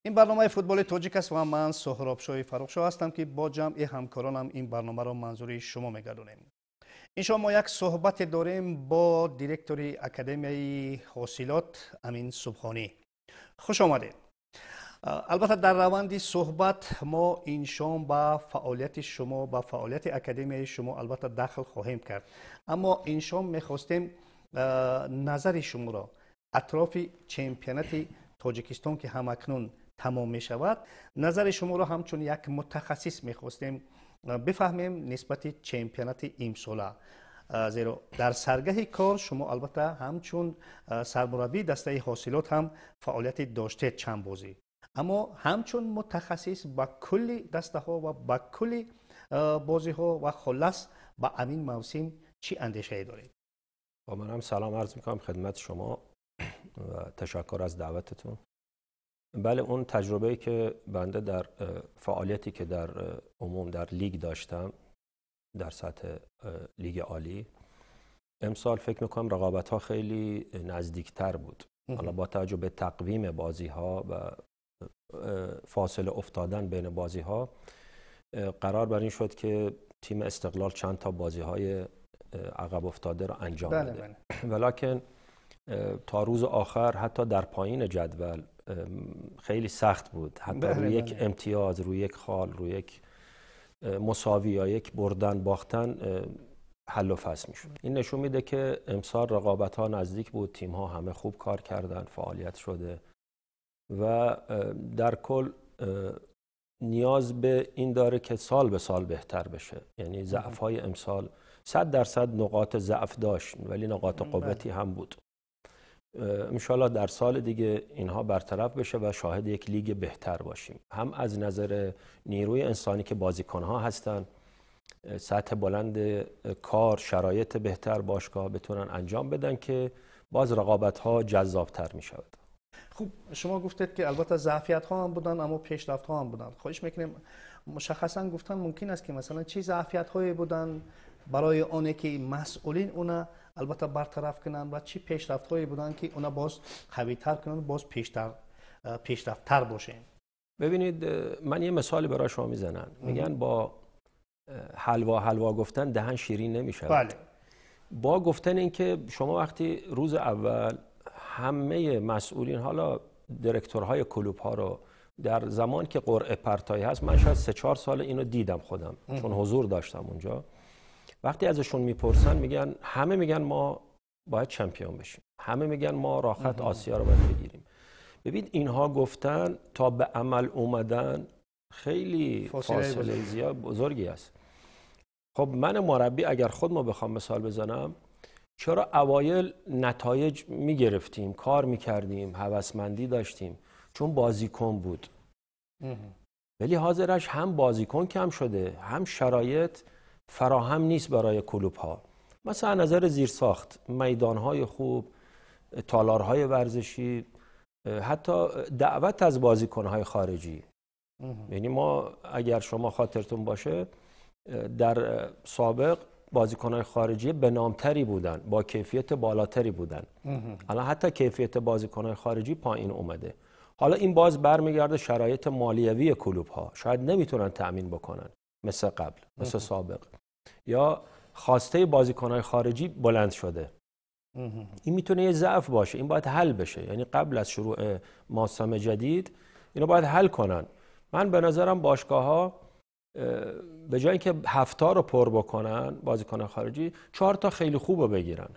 این برنامه فوتبال تاجیک است و من سهراب شاه فرخشاه هستم که با جمع همکارانم این برنامه را منظوری شما میگردونیم. اینجا ما یک صحبت داریم با دیرکتوری اکادمیای حاصلات امین سبحانی. خوش آمدید. البته در روند صحبت ما این شام با فعالیت شما با فعالیت اکادمیای شما البته داخل خواهیم کرد، اما این شام میخواستیم نظر شما را اطراف چمپیونات تاجیکستان که همکنون تمام می شود، نظر شما را همچون یک متخصص میخواستیم بفهمیم نسبت چمپیونات امساله، زیرا در سرگه کار شما البته همچون سرمربی دسته حاصلات هم فعالیت داشته چند بازی، اما همچون متخصص با کل دسته ها و با کل بازی ها و خلاص با امین موسم چی اندیشه دارید؟ با من هم سلام عرض میکنم خدمت شما و تشکر از دعوتتون. بله، اون تجربه‌ای که بنده در فعالیتی که در عموم در لیگ داشتم در سطح لیگ عالی، امسال فکر میکنم رقابت‌ها خیلی نزدیکتر بود. حالا با توجه به تقویم بازی‌ها و فاصله افتادن بین بازی‌ها، قرار بر این شد که تیم استقلال چند تا بازی‌های عقب افتاده رو انجام بده. ولکن تا روز آخر حتی در پایین جدول خیلی سخت بود، حتی روی یک امتیاز، روی یک خال، روی یک مساوی یا یک بردن باختن حل و فصل میشد. این نشون میده که امسال رقابت ها نزدیک بود، تیم ها همه خوب کار کردن، فعالیت شده و در کل نیاز به این داره که سال به سال بهتر بشه. یعنی ضعف های امسال 100% نقاط ضعف داشت ولی نقاط قوتی هم بود. انشالله در سال دیگه اینها برطرف بشه و شاهد یک لیگ بهتر باشیم، هم از نظر نیروی انسانی که بازیکنها هستن، سطح بلند کار، شرایط بهتر باشگاه بتونن انجام بدن که باز رقابت ها جذابتر می شود. خوب، شما گفتید که البته ضعفیت ها هم بودن اما پیشرفت ها هم بودن. خواهش میکنیم مشخصا گفتن ممکن است که مثلا چه ضعفیت هایی بودن برای آنه که مسئولین اونا البته برطرف کنن و چی پیشرفت هایی بودن که اونا باز قوی تر کنن، باز پیشرفت تر باشه. ببینید، من یه مثالی برای شما میزنم. میگن با حلوا گفتن دهن شیرین نمیشه. بله. با گفتن این که شما وقتی روز اول همه مسئولین، حالا دیرکتورهای کلوب ها رو در زمان که قرعه پرتایی هست، من شاید 3-4 سال اینو دیدم خودم چون حضور داشتم اونجا، وقتی ازشون میپرسن میگن، همه میگن ما باید چمپیون بشیم، همه میگن ما راحت آسیا رو باید بگیریم. ببین اینها گفتن تا به عمل اومدن خیلی فاصله زیاد بزرگی است. خب من مربی اگر خود ما بخوام مثال بزنم، چرا اوایل نتایج میگرفتیم، کار میکردیم، هوسمندی داشتیم؟ چون بازیکن بود. ولی حاضرش هم بازیکن کم شده، هم شرایط فراهم نیست برای کلوب ها. مثلا نظر زیرساخت، میدانهای خوب، تالارهای ورزشی، حتی دعوت از بازیکنهای خارجی. یعنی ما اگر شما خاطرتون باشه در سابق بازیکنهای خارجی به نامتری بودن، با کیفیت بالاتری بودن. الان حتی کیفیت بازیکنهای خارجی پایین اومده. حالا این باز برمیگرده شرایط مالیوی کلوب ها، شاید نمیتونن تأمین بکنن مثل قبل، مثل سابق، یا خواسته بازیکنهای خارجی بلند شده. این میتونه یه ضعف باشه، این باید حل بشه. یعنی قبل از شروع موسم جدید اینو باید حل کنن. من به نظرم باشگاه ها به جای اینکه 7 رو پر بکنن بازیکن خارجی، 4 تا خیلی خوب رو بگیرن.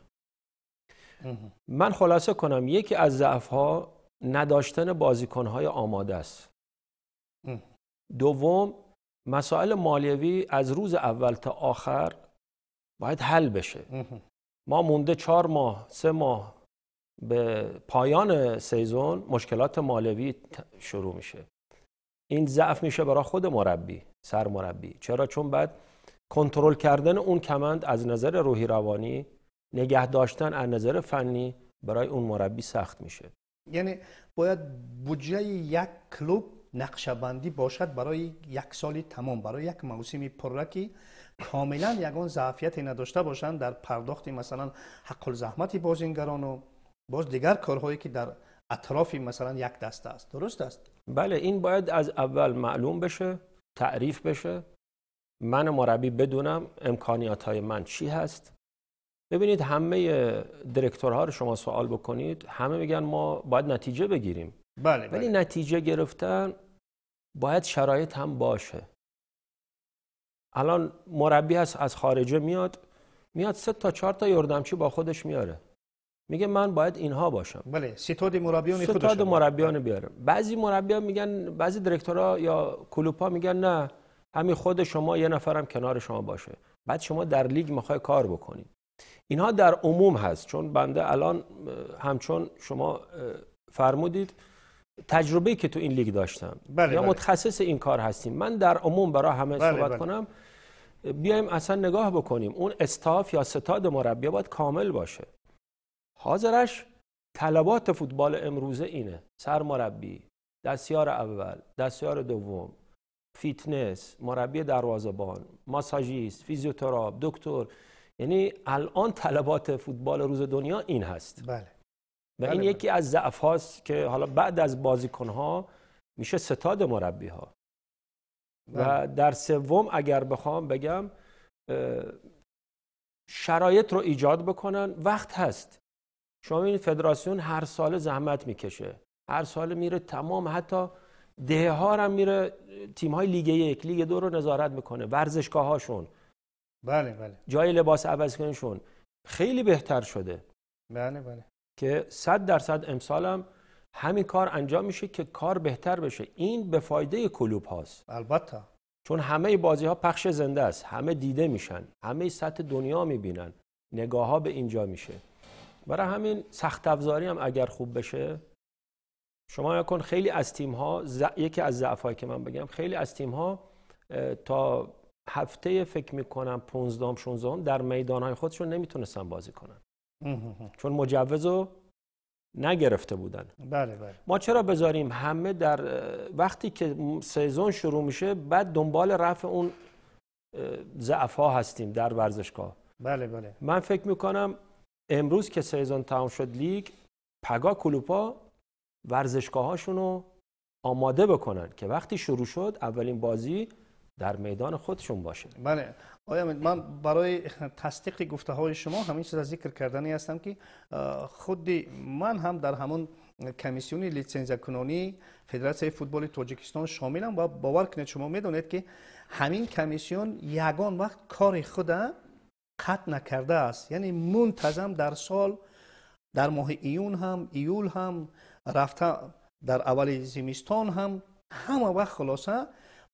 من خلاصه کنم، یکی از ضعف ها نداشتن بازیکن های آماده است. دوم، مسائل مالیوی از روز اول تا آخر باید حل بشه. ما مونده 4 ماه 3 ماه به پایان سیزن، مشکلات مالیوی شروع میشه. این ضعف میشه برای خود مربی، سرمربی. چرا؟ چون بعد کنترل کردن اون کمند از نظر روحی روانی، نگه داشتن از نظر فنی برای اون مربی سخت میشه. یعنی باید بودجه یک کلوب نقشه بندی باشد برای یک سالی تمام، برای یک موسمی پررکی کاملا یگان ظرفیت نداشته باشند در پرداخت مثلا حق الزحمت بازیگران و باز دیگر کارهایی که در اطراف مثلا یک دسته است. درست است؟ بله، این باید از اول معلوم بشه، تعریف بشه، من مربی بدونم امکانیات‌های من چی هست. ببینید همه دیرکتورها رو شما سوال بکنید، همه میگن ما باید نتیجه بگیریم. بله. ولی نتیجه گرفتن باید شرایط هم باشه. الان مربی هست از خارجه میاد 3 تا 4 تا یردمچی با خودش میاره، میگه من باید اینها باشم. بله، ستاد مربیان خودش. ستاد مربیان بیاره. بعضی مربیان میگن، بعضی دیرکتورها یا کلوپا میگن نه، همین خود شما یه نفرم کنار شما باشه. بعد شما در لیگ میخوای کار بکنید. اینها در عموم هست، چون بنده الان همچون شما فرمودید تجربه‌ای که تو این لیگ داشتم یا متخصص این کار هستیم، من در عموم برای همه صحبت کنم. بیایم اصلا نگاه بکنیم، اون استاف یا ستاد مربی باید کامل باشه. حاضرش طلبات فوتبال امروزه اینه: سرمربی، دستیار اول، دستیار دوم، فیتنس، مربی دروازه‌بان، ماساژیست، فیزیوتراپ، دکتر. یعنی الان طلبات فوتبال روز دنیا این هست. بله. و این یکی از ضعف هاست که حالا بعد از بازیکن ها میشه ستاد مربی ها. و در سوم اگر بخوام بگم شرایط رو ایجاد بکنن. وقت هست. شما این فدراسیون هر سال زحمت میکشه، هر سال میره تمام، حتی دهه ها هم میره تیم های لیگ 1 لیگ 2 رو نظارت میکنه، ورزشگاه هاشون. بله. جای لباس عوض کنشون خیلی بهتر شده. بله. که 100% امسال هم همین کار انجام میشه که کار بهتر بشه. این به فایده کلوب هاست. البته. چون همه بازی ها پخش زنده است، همه دیده میشن، همه سطح دنیا میبینن، نگاه ها به اینجا میشه. برای همین سخت افزاری هم اگر خوب بشه، شما یکن خیلی از تیم ها، یکی از ضعفایی که من بگم، خیلی از تیم ها تا هفته فکر میکنم 15 16 در میدان های خودشون نمیتونستن بازی کنن چون مجوزو نگرفته بودن. بله. ما چرا بذاریم همه در وقتی که سزون شروع میشه بعد دنبال رفع اون ضعف ها هستیم در ورزشگاه؟ بله. من فکر میکنم امروز که سزون تمام شد لیگ، پگاه کلوپا ورزشگاه هاشونو آماده بکنن که وقتی شروع شد اولین بازی در میدان خودشون باشه. بله. آیا من برای تصدیق گفته های شما همین چیز ذکر کردنی هستم که خود من هم در همون کمیسیون لیسانس کنونی فدراسیون فوتبال تاجیکستان شاملم و باور کنید شما میدونید که همین کمیسیون یگان وقت کار خود قطع نکرده است. یعنی منتظم در سال در ماه ایول هم رفته، در اول زمستان هم همه وقت خلاصه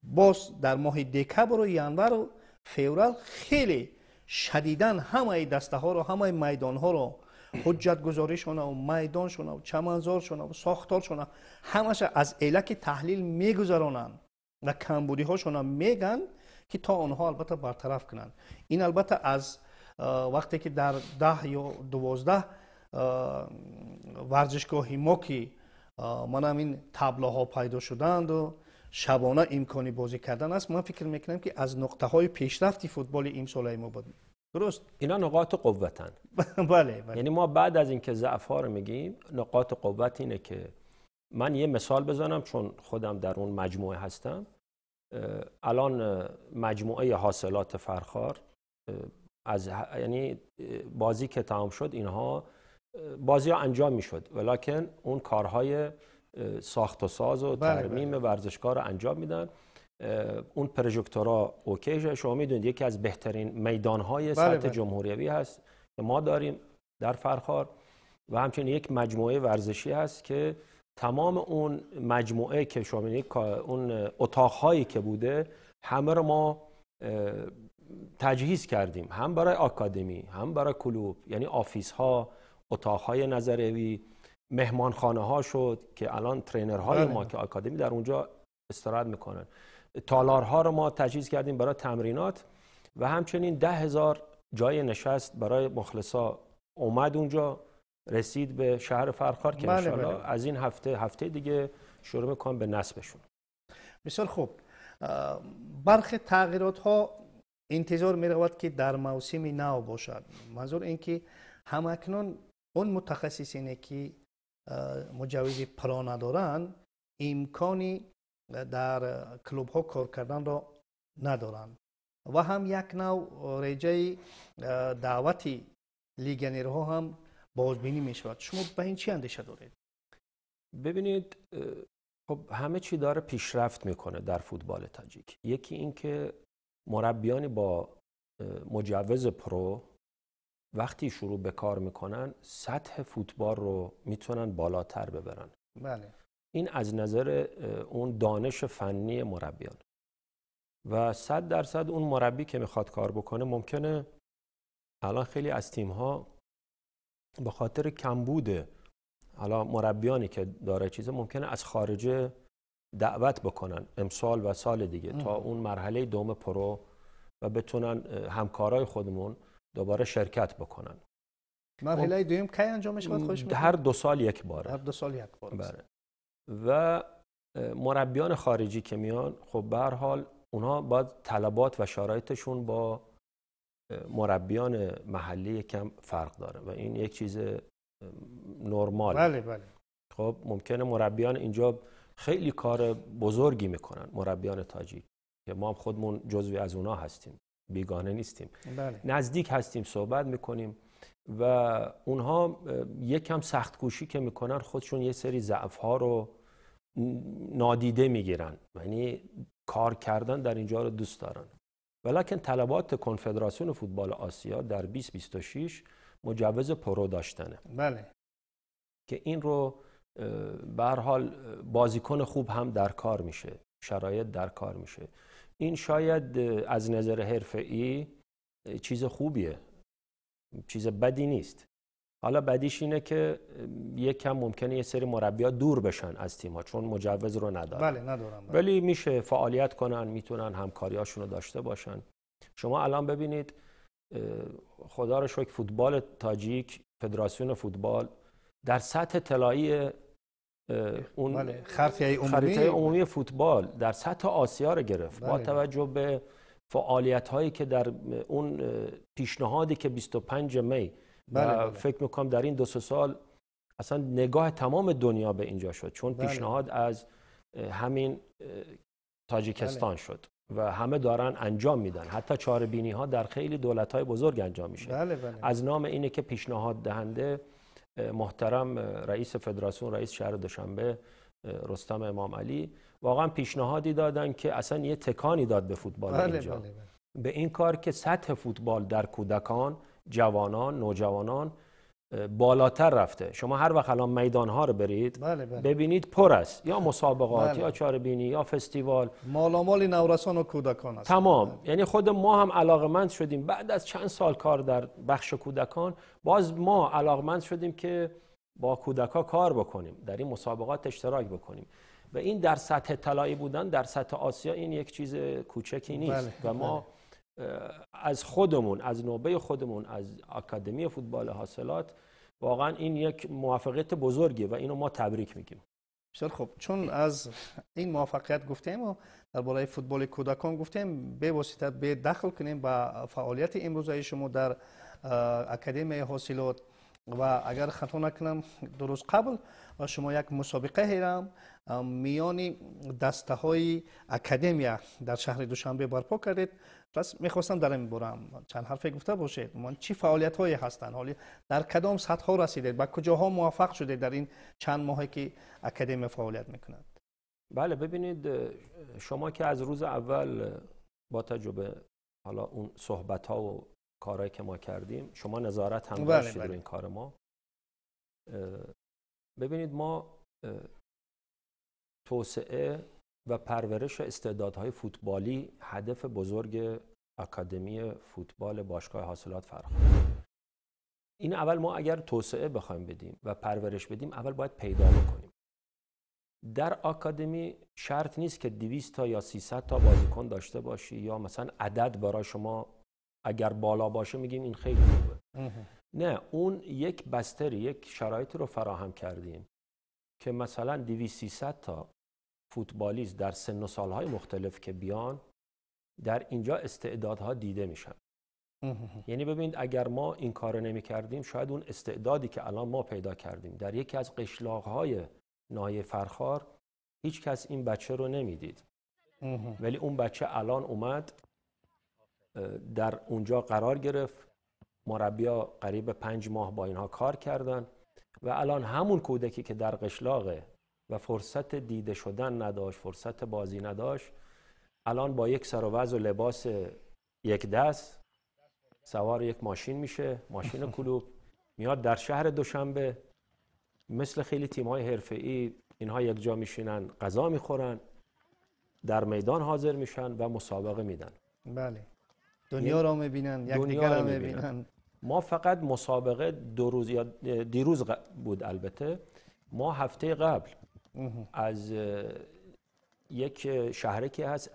باز در ماه دکبر و ینور و فوریه خیلی شدیداً همه دسته ها رو، همه میدان ها رو، حجت گزاریشون و میدانشون و چمنزارشون و ساختارشون همش از علک تحلیل میگذرانن و کمبودی هاشون میگن که تا آنها البته برطرف کنن. این البته از وقتی که در 10 یا 12 ورزشگاهی ما که من هم این تابلوها پیدا شدند و شبانه امکانی بازی کردن است، من فکر میکنم که از نقطه های پیشرفتی فوتبال امسال ما بود. درست؟ اینا نقاط قوتن. بله. یعنی ما بعد از اینکه ضعف ها رو میگیم، نقاط قوت اینه که من یه مثال بزنم چون خودم در اون مجموعه هستم. الان مجموعه حاصلات فرخار یعنی بازی که تمام شد اینها بازی ها انجام میشد، ولیکن اون کارهای ساخت و ساز و ترمیم ورزشگاه رو انجام میدن. اون پروژکتورها اوکی، شما میدونید یکی از بهترین میدانهای سطح جمهوری هست که ما داریم در فرخار و همچنین یک مجموعه ورزشی هست که تمام اون مجموعه که شما میدونید اون اتاقهایی که بوده همه رو ما تجهیز کردیم، هم برای آکادمی هم برای کلوب. یعنی آفیس ها، اتاقهای نظریوی، مهمانخانه ها شد که الان ترینرهای ما که آکادمی در اونجا استراحت میکنن. تالارها رو ما تجهیز کردیم برای تمرینات و همچنین 10,000 جای نشست برای مخلصا اومد اونجا، رسید به شهر فرخار که انشالله از این هفته دیگه شروع میکنم به نصبشون. بسیار خوب. برخی تغییرات ها انتظار می رود که در موسم نو باشد. منظور این که همکنون اون متخصصینی که مجوز پرو ندارن امکانی در کلوب ها کار کردن را ندارن و هم یک نوع ریجه دعوتی لیگنرها هم بازبینی می شود. شما به این چی اندیشه دارید؟ ببینید، خب همه چی داره پیشرفت میکنه در فوتبال تاجیک. یکی این که مربیانی با مجوز پرو وقتی شروع به کار میکنن سطح فوتبال رو میتونن بالاتر ببرن. بله. این از نظر اون دانش فنی مربیان و 100% اون مربی که میخواد کار بکنه ممکنه الان خیلی از تیم‌ها به خاطر کمبود حالا مربیانی که داره چیزه ممکنه از خارجه دعوت بکنن امسال و سال دیگه تا اون مرحله دوم پرو و بتونن همکارای خودمون دوباره شرکت بکنن. مرحله دوم کی انجام میشه؟ خوش میاد هر 2 سال یک باره. هر 2 سال یک بار. بله. و مربیان خارجی که میان خب به هر حال اونها باید طلبات و شرایطشون با مربیان محلی کم فرق داره و این یک چیز نرمال. بله بله. خب ممکنه مربیان اینجا خیلی کار بزرگی میکنن، مربیان تاجیک که ما خودمون جزوی از اونها هستیم، بیگانه نیستیم. بله. نزدیک هستیم، صحبت میکنیم و اونها یکم سخت کوشی که میکنن خودشون یه سری ضعف ها رو نادیده میگیرن، یعنی کار کردن در اینجا رو دوست دارن. ولیکن طلبات کنفدراسیون فوتبال آسیا در 2026 مجوز پرو داشتنه. بله. که این رو به هر حال بازیکن خوب هم در کار میشه، شرایط در کار میشه. این شاید از نظر حرفه‌ای چیز خوبیه، چیز بدی نیست. حالا بدیش اینه که یکم ممکنه یه سری مربی‌ها دور بشن از تیم‌ها چون مجوز رو ندارن. بله ندارن. بله. ولی میشه فعالیت کنن، میتونن همکاریاشون رو داشته باشن. شما الان ببینید خدا رو شکر فوتبال تاجیک، فدراسیون فوتبال در سطح طلایی اون بله. خریطه عمومی فوتبال در سطح آسیا رو گرفت. بله. با توجه به فعالیت‌هایی که در اون پیشنهادی که 25 می بله. و فکر میکنم در این 2 سال اصلا نگاه تمام دنیا به اینجا شد چون بله. پیشنهاد از همین تاجیکستان بله. شد و همه دارن انجام میدن. حتی چاره‌بینی ها در خیلی دولت‌های بزرگ انجام میشه. بله بله. از نام اینه که پیشنهاد دهنده محترم رئیس فدراسیون، رئیس شهر دوشنبه رستم امام علی واقعا پیشنهادی دادن که اصلا یه تکانی داد به فوتبال بله اینجا. بله بله. به این کار که سطح فوتبال در کودکان، جوانان، نوجوانان بالاتر رفته. شما هر وقت الان میدان‌ها رو برید بله بله. ببینید پر است، یا مسابقات بله. یا چاره‌بینی یا فستیوال، مالامال نورسان و کودکان است. تمام. یعنی خود ما هم علاقمند شدیم بعد از چند سال کار در بخش کودکان، باز ما علاقمند شدیم که با کودکان کار بکنیم، در این مسابقات اشتراک بکنیم و این در سطح طلایی بودن در سطح آسیا این یک چیز کوچکی نیست. بله. و ما از خودمون، از نوبه خودمون، از آکادمی فوتبال حاصلات واقعا این یک موفقیت بزرگیه و اینو ما تبریک میگیم. بسیار خوب. چون از این موفقیت گفتیم و درباره فوتبال کودکان گفتیم، به واسطه به دخل کنیم با فعالیت امروزه شما در اکادمی حاصلات و اگر خطا نکنم درست قبل شما یک مسابقه هرم میانی دسته های اکادمیا در شهر دوشنبه برپا کردید. پس میخواستم در این بارم چند حرفی گفته باشید. من چی فعالیت هایی هستند، حالی در کدام سطح ها رسیدید، با کجاها موفق شدید در این چند ماهی که اکادمی فعالیت میکند؟ بله ببینید، شما که از روز اول با تجربه حالا اون صحبت ها و کارهایی که ما کردیم شما نظارت هم داشتید روی این کار ما. ببینید ما توسعه و پرورش استعدادهای فوتبالی هدف بزرگ اکادمی فوتبال باشگاه حاصلات فراخوان. این اول ما اگر توسعه بخوایم بدیم و پرورش بدیم اول باید پیدا بکنیم. در اکادمی شرط نیست که 200 تا یا 300 تا بازیکن داشته باشی یا مثلا عدد برای شما اگر بالا باشه میگیم این خیلی خوبه. نه، اون یک بستری، یک شرایطی رو فراهم کردیم که مثلا 200-300 تا فوتبالیست در سن و سالهای مختلف که بیان در اینجا استعدادها دیده میشن یعنی ببینید اگر ما این کار نمی کردیم شاید اون استعدادی که الان ما پیدا کردیم در یکی از قشلاق‌های ناحیه فرخار هیچ کس این بچه رو نمیدید، ولی اون بچه الان اومد در اونجا قرار گرفت، مربیا قریب 5 ماه با اینها کار کردن و الان همون کودکی که در قشلاقه و فرصت دیده شدن نداشت، فرصت بازی نداشت، الان با یک سر و وضع و لباس یک دست سوار یک ماشین میشه، ماشین کلوب، میاد در شهر دوشنبه مثل خیلی تیم‌های حرفه‌ای اینها یک جا میشینن، غذا میخورن، در میدان حاضر میشن و مسابقه میدن. بله، دنیا رو میبینن، یک دیگر رو میبینن. ما فقط مسابقه 2 روز یا دیروز بود، البته ما هفته قبل از یک شهری که هست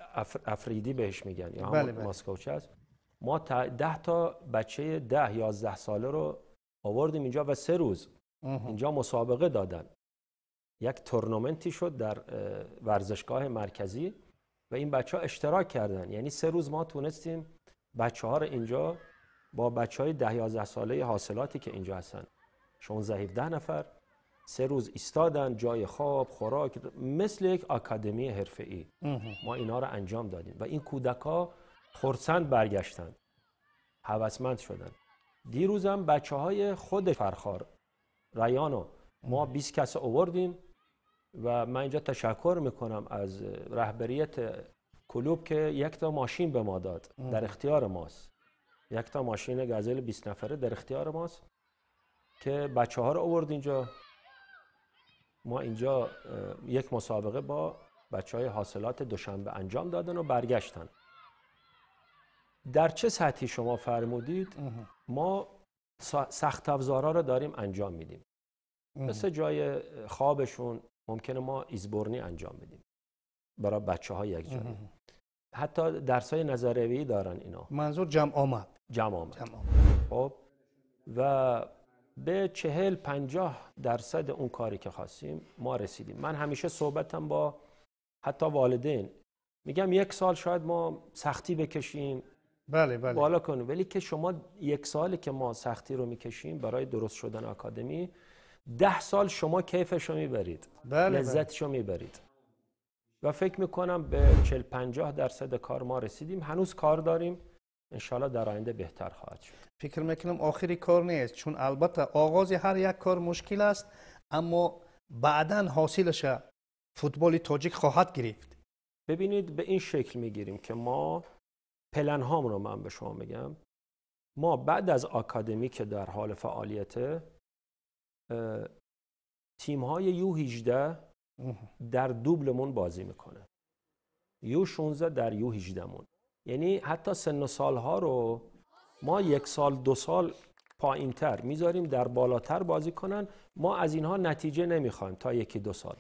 افریدی بهش میگن یا بله هم ماسکوچه هست، ما 10 تا بچه 10-11 ساله رو آوردیم اینجا و 3 روز اینجا مسابقه دادن. یک تورنمنتی شد در ورزشگاه مرکزی و این بچه ها اشتراک کردن. یعنی 3 روز ما تونستیم بچه ها رو اینجا با بچه های 10-11 ساله حاصلاتی که اینجا هستن 16-17 نفر 3 روز ایستادن، جای خواب، خوراک، مثل یک آکادمی حرفه‌ای ما اینا رو انجام دادیم و این کودک‌ها خرسند برگشتن، هوسمند شدن. دیروزم بچه‌های خود فرخار ریانو ما 20 کس آوردیم و من اینجا تشکر میکنم از رهبریت کلوب که 1 تا ماشین به ما داد، در اختیار ماست. 1 تا ماشین گازل 20 نفره در اختیار ماست که بچه‌ها رو آورد اینجا. ما اینجا یک مسابقه با بچه‌های حاصلات دوشنبه انجام دادن و برگشتن. در چه سطحی شما فرمودید؟ ما سخت افزارها رو داریم انجام میدیم. مثل جای خوابشون ممکنه ما ایزبرنی انجام بدیم برای بچه‌ها یک جایی. حتی درس‌های نظریه‌ای دارن اینا. منظور جمع آمد. خب و به 40-50% اون کاری که خواستیم ما رسیدیم. من همیشه صحبتم با حتی والدین میگم 1 سال شاید ما سختی بکشیم، بله بالا کنیم، ولی که شما 1 سالی که ما سختی رو میکشیم برای درست شدن آکادمی، 10 سال شما کیفش رو میبرید، لذتش رو میبرید. و فکر میکنم به 40-50% کار ما رسیدیم. هنوز کار داریم، انشالله در آینده بهتر خواهد شد. فکر میکنم آخری کار نیست، چون البته آغاز هر یک کار مشکل است، اما بعداً حاصلش فوتبال تاجیک خواهد گرفت. ببینید به این شکل میگیریم که ما پلن هام رو من به شما میگم، ما بعد از آکادمی که در حال فعالیته تیم های U18 در دوبلمون بازی میکنه، U16 در U18 مون. یعنی حتی سن و سالها رو ما 1 سال 2 سال پایین تر میذاریم در بالاتر بازی کنن. ما از اینها نتیجه نمیخوایم تا 1-2 سال،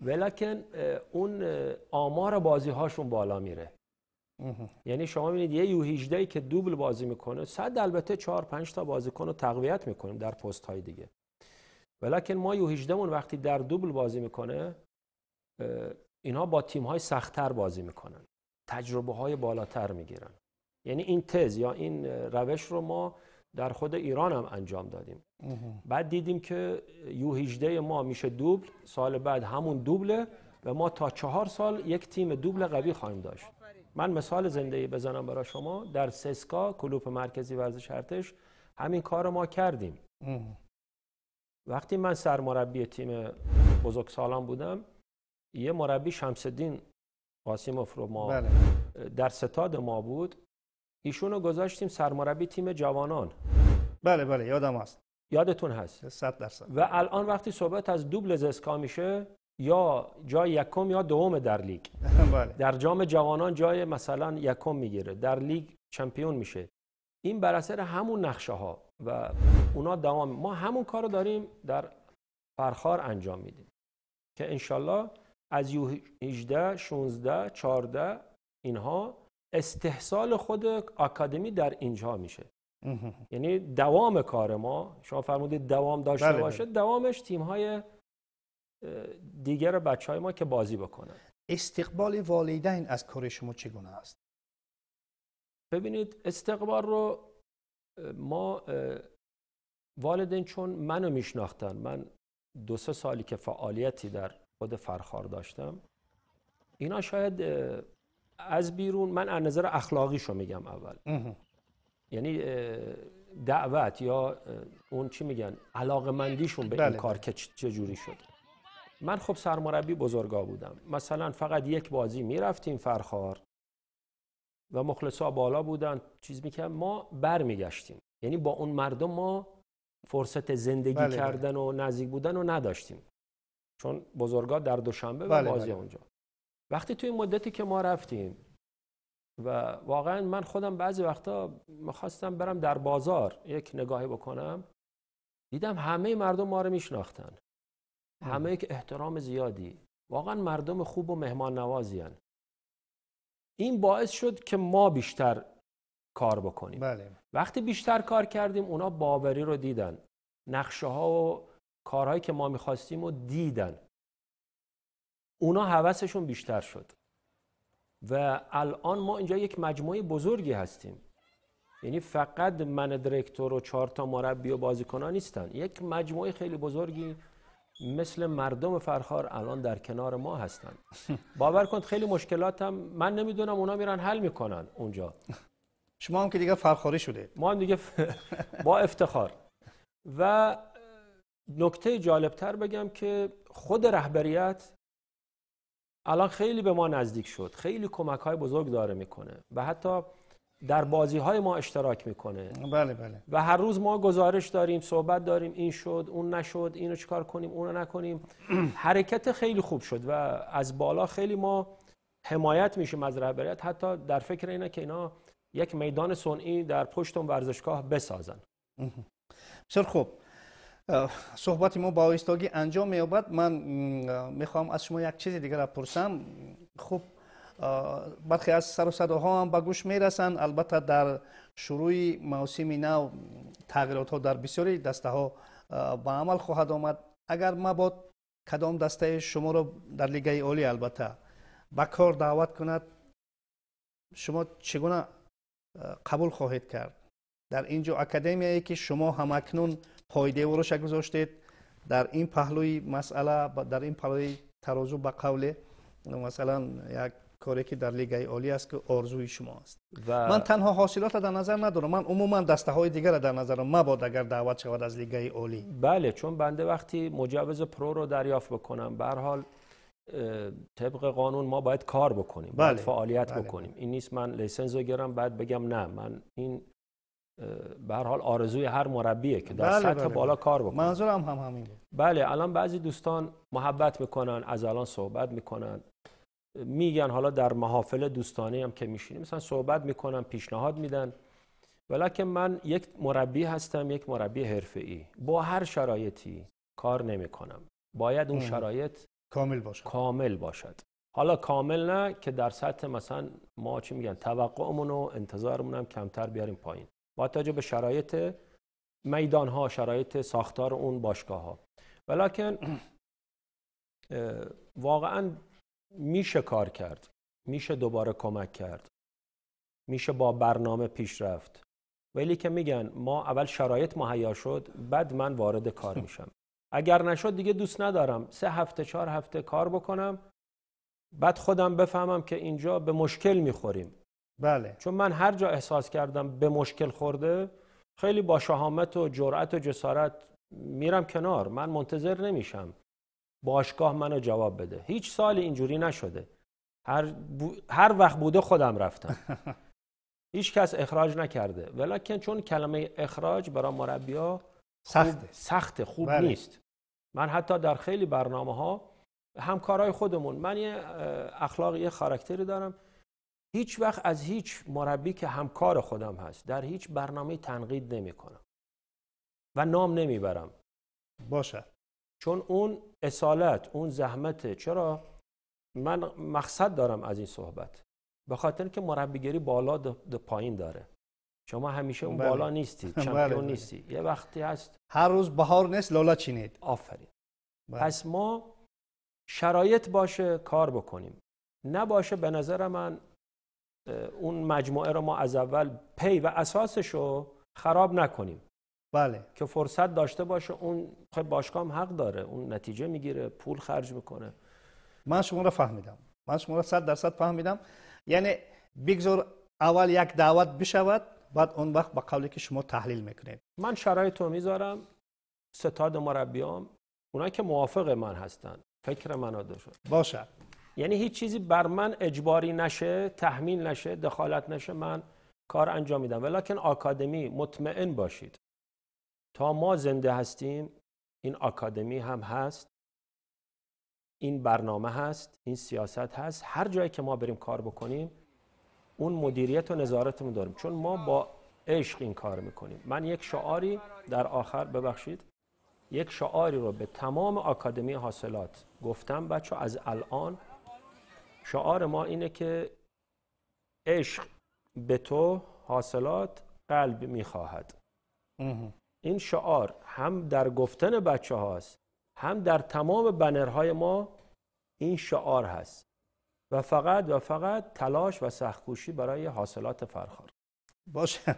ولیکن اون آمار بازی هاشون بالا میره. یعنی شما ببینید یه U18 که دوبل بازی میکنه، 100 البته 4-5 تا بازیکن رو تقویت میکنیم در پست های دیگه، ولیکن ما U18 مون وقتی در دوبل بازی میکنه اینها با تیم های سخت‌تر بازی میکنن، تجربه های بالاتر میگیرن. یعنی این تز یا این روش رو ما در خود ایران هم انجام دادیم. بعد دیدیم که U18 ما میشه دوبل، سال بعد همون دوبله و ما تا 4 سال یک تیم دوبل قوی خواهیم داشت. من مثال زنده‌ای بزنم برای شما، در سسکا کلوپ مرکزی ورزش ارتش همین کار ما کردیم. وقتی من سرمربی تیم بزرگسالان بودم، یه مربی شمس‌الدین قاسموف رو ما در ستاد ما بود، ایشون رو گذاشتیم سرمربی تیم جوانان. بله یادم هست. یادتون هست 100%. و الان وقتی صحبت از دوبل زسکا میشه، یا جای 1 یا 2 در لیگ. در جام جوانان جای مثلا 1 میگیره، در لیگ چمپیون میشه. این بر اثر همون نقشه ها و اونا دوام. ما همون کارو داریم در فرخار انجام میدیم که انشالله از U18 16 14 اینها استحصال خود آکادمی در اینجا میشه. یعنی دوام کار ما، شما فرمودید دوام داشته باشه، دوامش تیم‌های دیگر بچهای ما که بازی بکنن. استقبال والدین از کار شما چگونه است؟ ببینید استقبال رو ما والدین چون منو میشناختن، من 2-3 سالی که فعالیتی در خود فرخار داشتم، اینا شاید از بیرون، من از نظر اخلاقیشو میگم اول، یعنی دعوت یا اون چی میگن علاقمندیشون به این کار که چجوری شد. من خب سرمربی بزرگا بودم، مثلا فقط یک بازی میرفتیم فرخار و مخلصا بالا بودن چیز میکردن، ما برمیگشتیم، یعنی با اون مردم ما فرصت زندگی کردن و نزدیک بودن رو نداشتیم، چون بزرگا در دوشنبه و بازی اونجا. وقتی توی مدتی که ما رفتیم و واقعا من خودم بعضی وقتا میخواستم برم در بازار یک نگاهی بکنم، دیدم همه مردم ما رو میشناختن، همه که احترام زیادی، واقعا مردم خوب و مهمان نوازی هن. این باعث شد که ما بیشتر کار بکنیم. وقتی بیشتر کار کردیم اونا باوری رو دیدن، نقشه ها و کارهایی که ما میخواستیم رو دیدن، اونا هوسشون بیشتر شد و الان ما اینجا یک مجموعه بزرگی هستیم، یعنی فقط من دیرکتور و 4 تا مربی و بازیکنان نیستن، یک مجموعه خیلی بزرگی مثل مردم فرخار الان در کنار ما هستن. باور کن خیلی مشکلات هم من نمیدونم اونا میرن حل میکنن اونجا. شما هم که دیگه فرخاری شده. ما هم دیگه با افتخار. و نکته جالبتر بگم که خود رهبریت الان خیلی به ما نزدیک شد، خیلی کمک‌های بزرگ داره میکنه و حتی در بازی‌های ما اشتراک میکنه. بله. و هر روز ما گزارش داریم، صحبت داریم، این شد، اون نشد، اینو چیکار کنیم، اونو نکنیم. حرکت خیلی خوب شد و از بالا خیلی ما حمایت میشیم از رهبریت، حتی در فکر اینه که اینا یک میدان صنعی در پشت اون ورزشگاه بسازن. بسیار خوب. صحبت ما با آهستگی انجام می‌یابد. من میخوام از شما یک چیز دیگر بپرسم. خب برخی از سر و صداها هم به گوش میرسند، البته در شروع موسم نو تغییرات ها در بسیاری دسته ها به عمل خواهد آمد. اگر مبادا کدام دسته شما را در لیگ عالی البته به کار دعوت کند، شما چگونه قبول خواهید کرد؟ در اینجا اکادمیایی که شما همکنون پایده‌ورش گذاشتید، در این پهلوی مسئله، در این پهلوی ترازو به قول مثلا یک کاری که در لیگ عالی است که آرزوی شما است. من تنها حاصلات در نظر ندارم، من عموما دسته های دیگر را در نظرم مبادا اگر دعوت شود از لیگ عالی. بله، چون بنده وقتی مجوز پرو رو دریافت بکنم، به هر حال طبق قانون ما باید کار بکنیم، باید فعالیت بکنیم. این نیست من لیسنس رو گیرم بعد بگم نه، من این به هر حال آرزوی هر مربیه که در سطح بالا کار بکنه. منظورم هم همین بود. بله، الان بعضی دوستان محبت میکنن، از الان صحبت میکنن، میگن حالا در محافل دوستانه هم که میشینیم مثلا صحبت میکنن، پیشنهاد میدن، ولکن من یک مربی هستم، یک مربی حرفه‌ای، با هر شرایطی کار نمیکنم، باید اون شرایط کامل باشد. حالا کامل نه که در سطح مثلا ما چی میگن توقعمون و انتظارمون هم کمتر بیاریم پایین، با توجه به شرایط میدان ها، شرایط ساختار اون باشگاه ها. ولکن واقعا میشه کار کرد، میشه دوباره کمک کرد، میشه با برنامه پیش رفت، ولی که میگن ما اول شرایط مهیا شد بعد من وارد کار میشم. اگر نشد دیگه دوست ندارم 3 هفته 4 هفته کار بکنم بعد خودم بفهمم که اینجا به مشکل میخوریم. بله. چون من هر جا احساس کردم به مشکل خورده، خیلی با شهامت و جرأت و جسارت میرم کنار، من منتظر نمیشم باشگاه منو جواب بده. هیچ سالی اینجوری نشده، هر وقت بوده خودم رفتم. هیچ کس اخراج نکرده، ولکن چون کلمه اخراج برای مربی‌ها سخته، خوب نیست. من حتی در خیلی برنامه‌ها همکارای خودمون، من یه اخلاقی، یه خاراکتری دارم، هیچ وقت از هیچ مربی که همکار خودم هست در هیچ برنامه تنقید نمی کنم و نام نمیبرم. باشه. چون اون اصالت، اون زحمته. چرا؟ من مقصد دارم از این صحبت، به خاطر که مربیگری بالا ده پایین داره. شما همیشه اون بالا نیستی، چمپیون نیستی. یه وقتی هست هر روز بهار نیست لاله چینید. آفرین. پس ما شرایط باشه کار بکنیم، نباشه به نظر من اون مجموعه رو ما از اول پی و اساسش رو خراب نکنیم. بله. که فرصت داشته باشه. اون باشگاه هم حق داره، اون نتیجه میگیره، پول خرج میکنه. من شما رو فهمیدم، من شما رو 100% فهمیدم. یعنی بگذار اول یک دعوت بشود، بعد اون وقت با قولی که شما تحلیل میکنید. من شرایط رو میذارم، ستاد مربیام، اونایی که موافق من هستن، فکر منو داشت باشه. یعنی هیچ چیزی بر من اجباری نشه، تحمیل نشه، دخالت نشه، من کار انجام میدم. ولیکن آکادمی مطمئن باشید تا ما زنده هستیم این آکادمی هم هست، این برنامه هست، این سیاست هست. هر جایی که ما بریم کار بکنیم اون مدیریت و نظارتمون داریم، چون ما با عشق این کار میکنیم. من یک شعاری در آخر، ببخشید، یک شعاری رو به تمام آکادمی حاصلات گفتم بچه از الان. شعار ما اینه که عشق به تو حاصلات قلب میخواهد. این شعار هم در گفتن بچه هاست، هم در تمام بنرهای ما این شعار هست و فقط تلاش و سخت‌کوشی برای حاصلات فراخوان. باشه،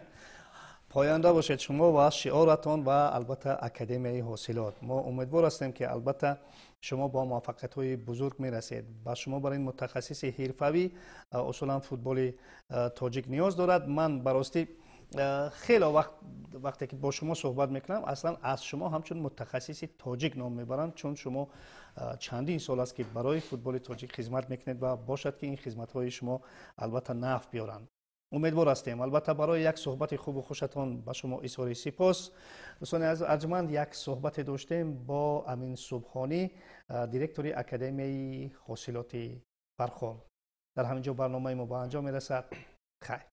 پاینده باشید شما و شعارتون و البته اکادمیای حاصلات. ما امیدوار هستیم که البته شما با موفقیت‌های بزرگ میرسید. با شما برای متخصص حرفه‌ای اصولا فوتبال تاجیک نیاز دارد. من براستی خیلی وقتی که با شما صحبت میکنم اصلا از شما همچون متخصص تاجیک نام میبرم، چون شما چندین سال است که برای فوتبال تاجیک خدمت میکنید و باشد که این خدمت‌های شما البته نفع بیارند. امیدوار هستیم. البته برای یک صحبت خوب و خوشتون به شما اظهار سپاس. دوستان ارجمند، یک صحبت داشتیم با امین سبحانی، دیرکتوری اکادمی حاصلات فرخار. در همینجا برنامه ما به انجام میرسد. خیر.